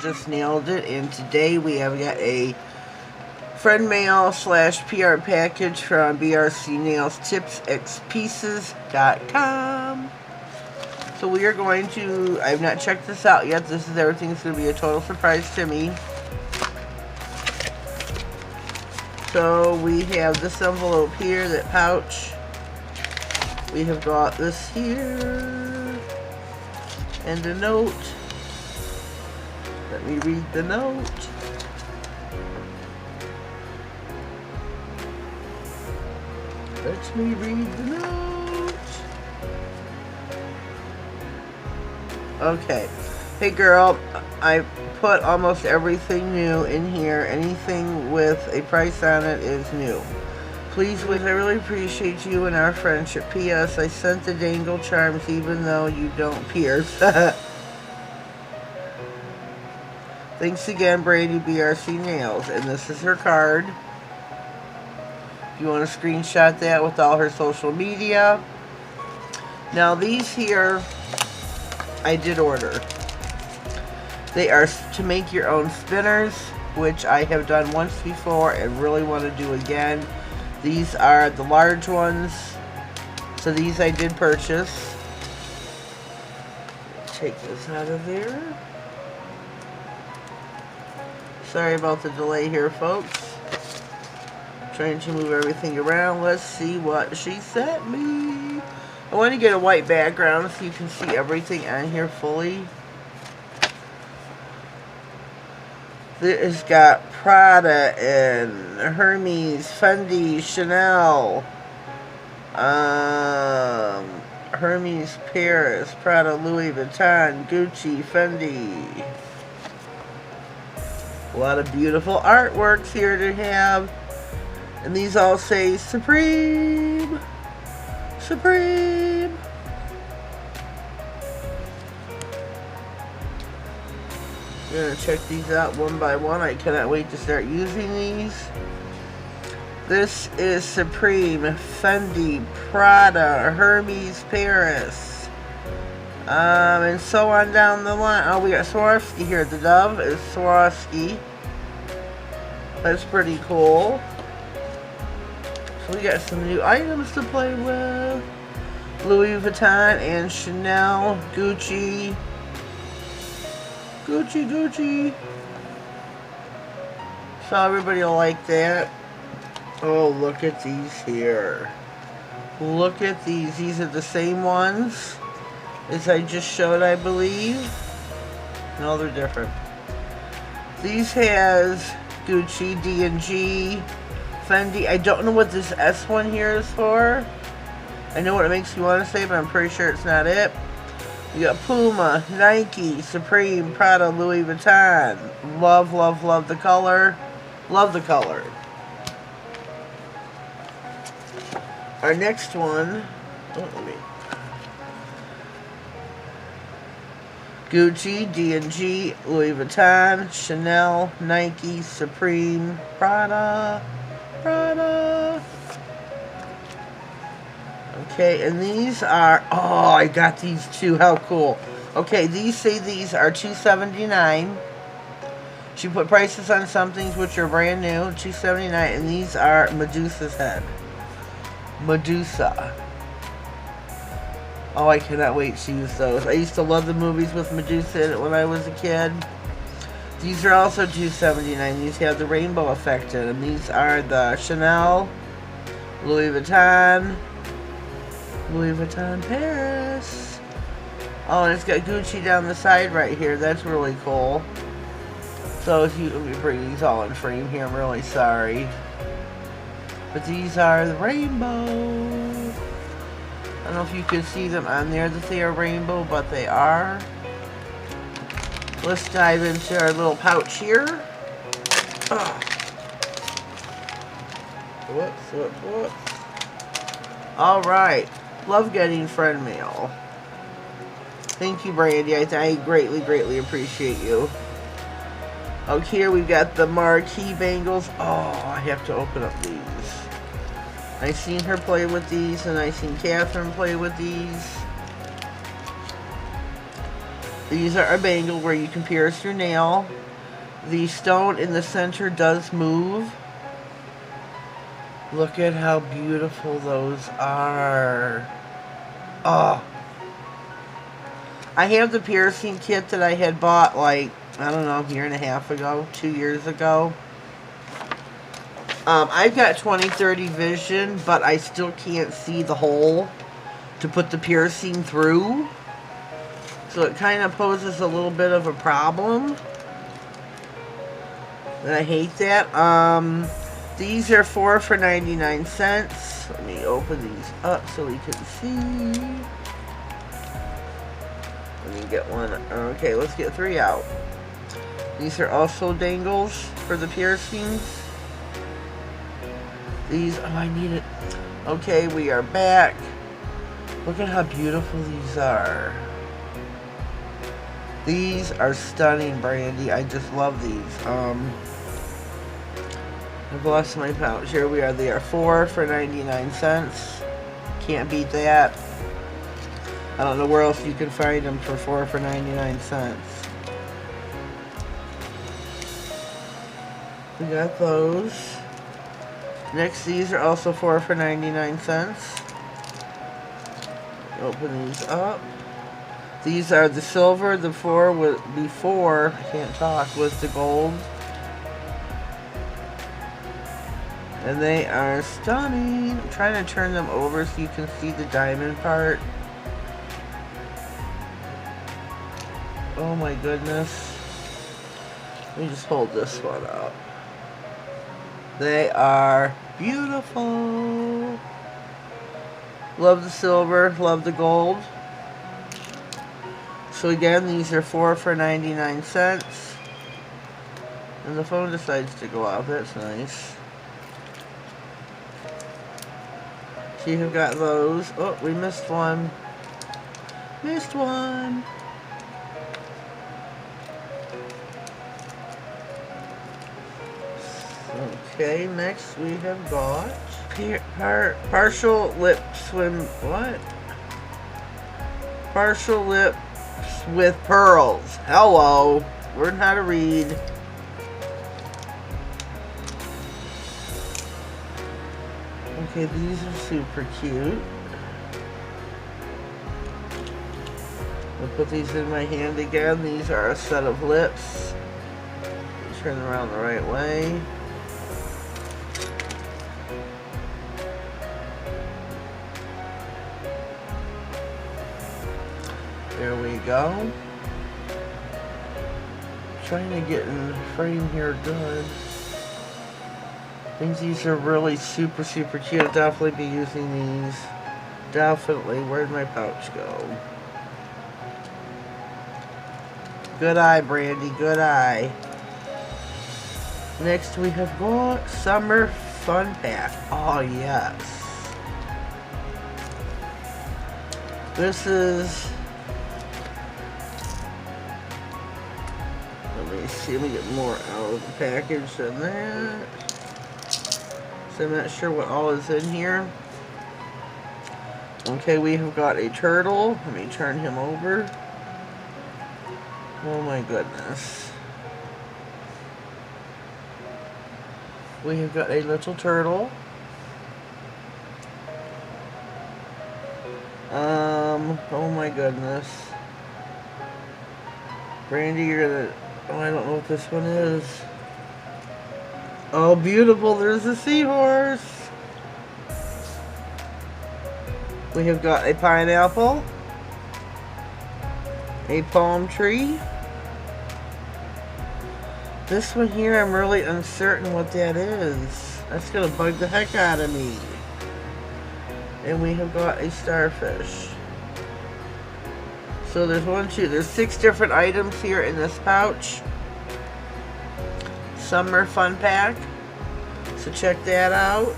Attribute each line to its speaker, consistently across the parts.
Speaker 1: just nailed it. And today we have got a friend mail / PR package from BRC Nails Tipsxpieces.com. So we are going to, I've not checked this out yet. This is everything's going to be a total surprise to me. So we have this envelope here, that pouch. We have got this here. And a note. Let me read the note. Let me read the note. Okay. Hey girl, I put almost everything new in here. Anything with a price on it is new. Please, I really appreciate you and our friendship. P.S. I sent the dangle charms even though you don't pierce. Thanks again, Brady BRC Nails. And this is her card. If you want to screenshot that with all her social media. Now these here, I did order. They are to make your own spinners, which I have done once before and really want to do again. These are the large ones. So these I did purchase. Take this out of there. Sorry about the delay here, folks. Trying to move everything around. Let's see what she sent me. I want to get a white background so you can see everything on here fully. It's got Prada and Hermes, Fendi, Chanel, Hermes, Paris, Prada, Louis Vuitton, Gucci, Fendi. A lot of beautiful artworks here to have. And these all say Supreme. Supreme. I'm going to check these out one by one. I cannot wait to start using these. This is Supreme, Fendi, Prada, Hermes, Paris. And so on down the line. Oh, we got Swarovski here. The dove is Swarovski. That's pretty cool. So we got some new items to play with. Louis Vuitton and Chanel, Gucci. Gucci, Gucci. So everybody will like that. Oh, look at these here. Look at these. These are the same ones as I just showed, I believe. No, they're different. These has Gucci, D&G, Fendi. I don't know what this S one here is for. I know what it makes me want to say, but I'm pretty sure it's not it. You got Puma, Nike, Supreme, Prada, Louis Vuitton. Love, love, love the color. Love the color. Our next one. Gucci, D&G, Louis Vuitton, Chanel, Nike, Supreme, Prada. Prada. Okay, and these are, oh, I got these too. How cool. Okay, these say these are $279. She put prices on some things which are brand new, $279, and these are Medusa's head. Medusa. Oh, I cannot wait to use those. I used to love the movies with Medusa in it when I was a kid. These are also $279. These have the rainbow effect in them. These are the Chanel, Louis Vuitton, Louis Vuitton Paris. Oh, and it's got Gucci down the side right here. That's really cool. So if you, let me bring these all in frame here. I'm really sorry. But these are the rainbow. I don't know if you can see them on there that they are rainbow, but they are. Let's dive into our little pouch here. Whoops. Alright. Love getting friend mail. Thank you, Brandy. I greatly, greatly appreciate you. Oh, here we've got the Marquee Bangles. Oh, I have to open up these. I've seen her play with these, and I've seen Catherine play with these. These are a bangle where you can pierce your nail. The stone in the center does move. Look at how beautiful those are. Oh. I have the piercing kit that I had bought like, I don't know, a year and a half ago, 2 years ago. I've got 20/30 vision, but I still can't see the hole to put the piercing through. So it kind of poses a little bit of a problem. And I hate that. These are 4 for 99 cents. Let me open these up so we can see. Let me get one. Okay, let's get 3 out. These are also dangles for the piercings. These, oh, I need it. Okay, we are back. Look at how beautiful these are. These are stunning, Brandy. I just love these. I've lost my pouch. Here we are. They are 4 for 99 cents. Can't beat that. I don't know where else you can find them for 4 for 99 cents. We got those. Next, these are also 4 for 99 cents. Open these up. These are the silver. The 4 was before, I can't talk, was the gold. And they are stunning. I'm trying to turn them over so you can see the diamond part. Oh my goodness. Let me just hold this one up. They are beautiful. Love the silver, love the gold. So again, these are 4 for 99 cents. And the phone decides to go out. That's nice. So you have got those. Oh, we missed one. Missed one. Okay, next we have got partial lip swim. What? Partial lips with pearls. Hello. Learn how to read. Okay, these are super cute. I'll put these in my hand again. These are a set of lips. Turn them around the right way. There we go. Trying to get in the frame here good. I think these are really super cute. I'll definitely be using these. Definitely. Where'd my pouch go? Good eye, Brandy. Good eye. Next we have got Summer Fun Pack. Oh, yes. This is... Let me see. Let me get more out of the package than that. So I'm not sure what all is in here. Okay, we have got a turtle. Let me turn him over. Oh my goodness. We have got a little turtle. Oh my goodness. Brandy, you're gonna... Oh, I don't know what this one is. Oh, beautiful. There's a seahorse. We have got a pineapple. A palm tree. This one here, I'm really uncertain what that is. That's going to bug the heck out of me. And we have got a starfish. So there's 6 different items here in this pouch. Summer Fun Pack. So check that out.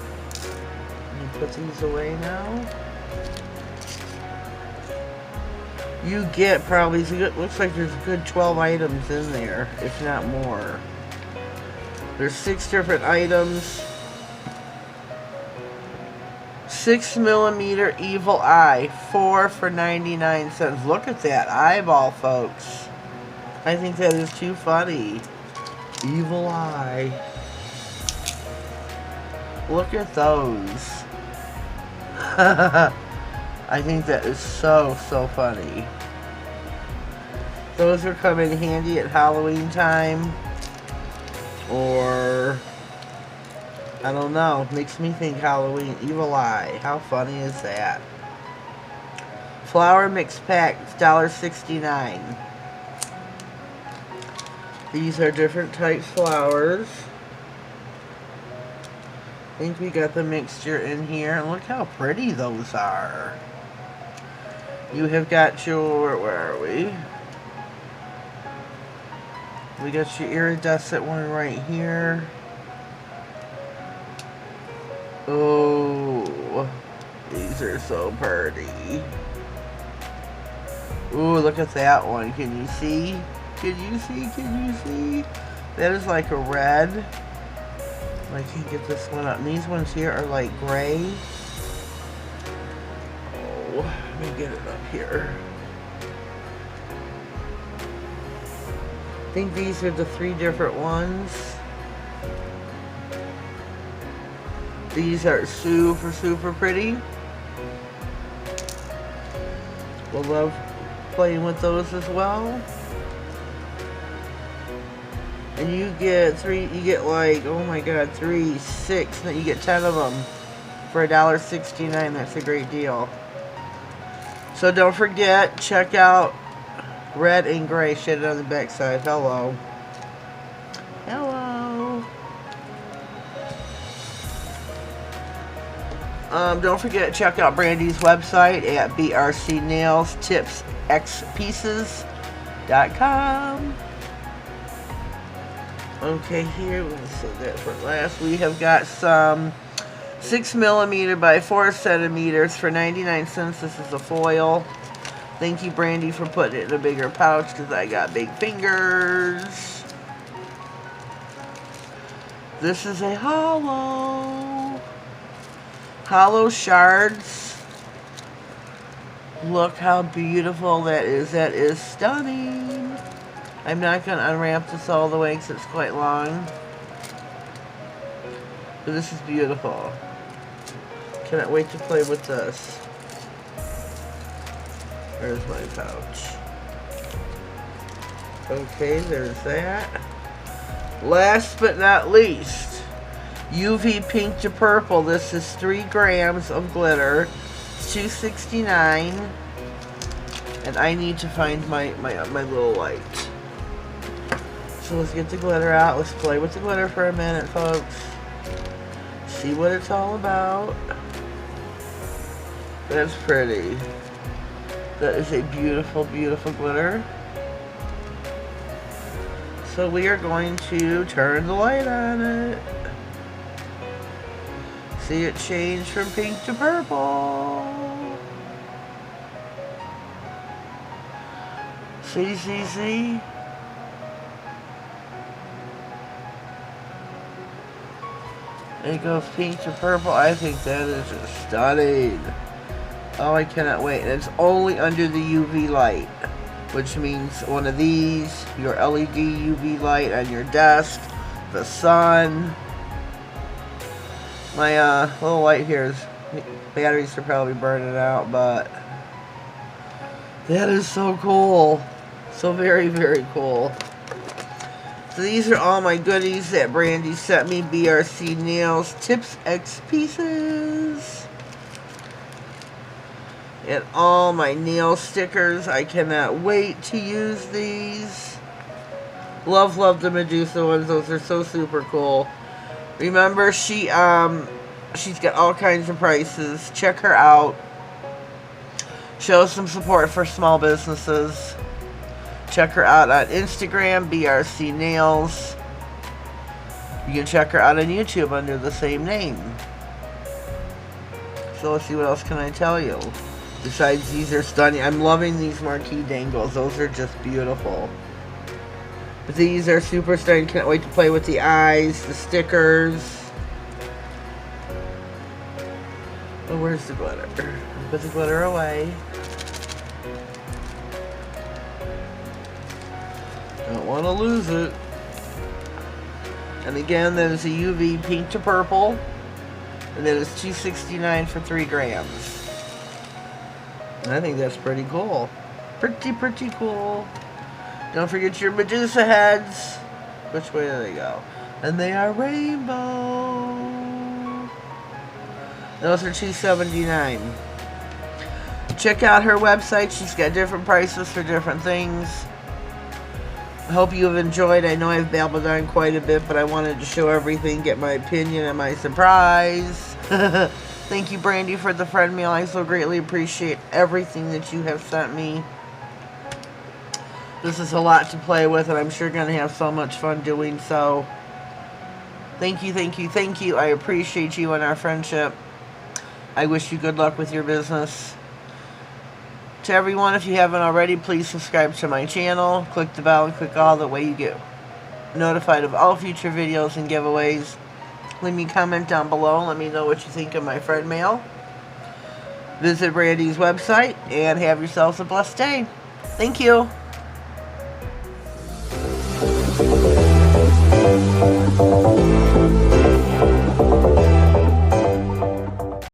Speaker 1: Let me put these away now. You get probably, looks like there's a good 12 items in there, if not more. There's 6 different items. 6mm evil eye, 4 for 99 cents. Look at that eyeball, folks. I think that is too funny. Evil eye. Look at those. I think that is so funny. Those are coming handy at Halloween time. Or, I don't know. Makes me think Halloween. Evil eye. How funny is that? Flour mix pack, $1.69. These are different types of flours. I think we got the mixture in here. And look how pretty those are. You have got your, where are we? We got your iridescent one right here. Oh, these are so pretty. Ooh, look at that one. Can you see? Can you see? Can you see? That is like a red. I can't get this one up. And these ones here are like gray. Oh, let me get it up here. I think these are the 3 different ones. These are super pretty. We'll love playing with those as well. And you get like, oh my god, 3, 6, you get 10 of them for $1.69. That's a great deal. So don't forget, check out red and gray shaded on the back side. Hello. Hello. Don't forget, check out Brandy's website at Tipsxpieces.com. Okay, here, we'll save that for last. We have got some 6mm by 4 centimeters for 99 cents. This is a foil. Thank you, Brandy, for putting it in a bigger pouch because I got big fingers. This is a hollow shards. Look how beautiful that is. That is stunning. I'm not going to unwrap this all the way because it's quite long. But this is beautiful. Cannot wait to play with this. There's my pouch. Okay, there's that. Last but not least, UV pink to purple. This is 3 grams of glitter. It's $2.69. And I need to find my little light. So let's get the glitter out. Let's play with the glitter for a minute, folks. See what it's all about. That's pretty. That is a beautiful, beautiful glitter. So we are going to turn the light on it. See it change from pink to purple. See? It goes pink to purple. I think that is just stunning. Oh, I cannot wait. And it's only under the UV light, which means one of these, your LED UV light on your desk, the sun. My little light here is, batteries are probably burning out, but that is so cool. So very, very cool. So these are all my goodies that Brandy sent me. BRC Nails, Tipsxpieces. And all my nail stickers. I cannot wait to use these. Love the Medusa ones. Those are so super cool. Remember, she's got all kinds of prices. Check her out. Show some support for small businesses. Check her out on Instagram, BRC Nails. You can check her out on YouTube under the same name. So let's see, what else can I tell you? Besides, these are stunning. I'm loving these Marquee Bangles. Those are just beautiful. But these are super stunning. Can't wait to play with the eyes, the stickers. Oh, where's the glitter? Put the glitter away. Don't want to lose it. And again, that is a UV pink to purple. And that is $2.69 for 3 grams. And I think that's pretty cool. Pretty cool. Don't forget your Medusa heads. Which way do they go? And they are rainbow. Those are $2.79. Check out her website. She's got different prices for different things. I hope you have enjoyed. I know I've babbled on quite a bit, but I wanted to show everything, get my opinion and my surprise. Thank you, Brandy, for the friend mail. I so greatly appreciate everything that you have sent me. This is a lot to play with, and I'm sure going to have so much fun doing so. Thank you, thank you, thank you. I appreciate you and our friendship. I wish you good luck with your business. To everyone, if you haven't already, please subscribe to my channel. Click the bell and click all. That way you get notified of all future videos and giveaways. Leave me a comment down below and let me know what you think of my friend mail. Visit Brandy's website and have yourselves a blessed day. Thank you.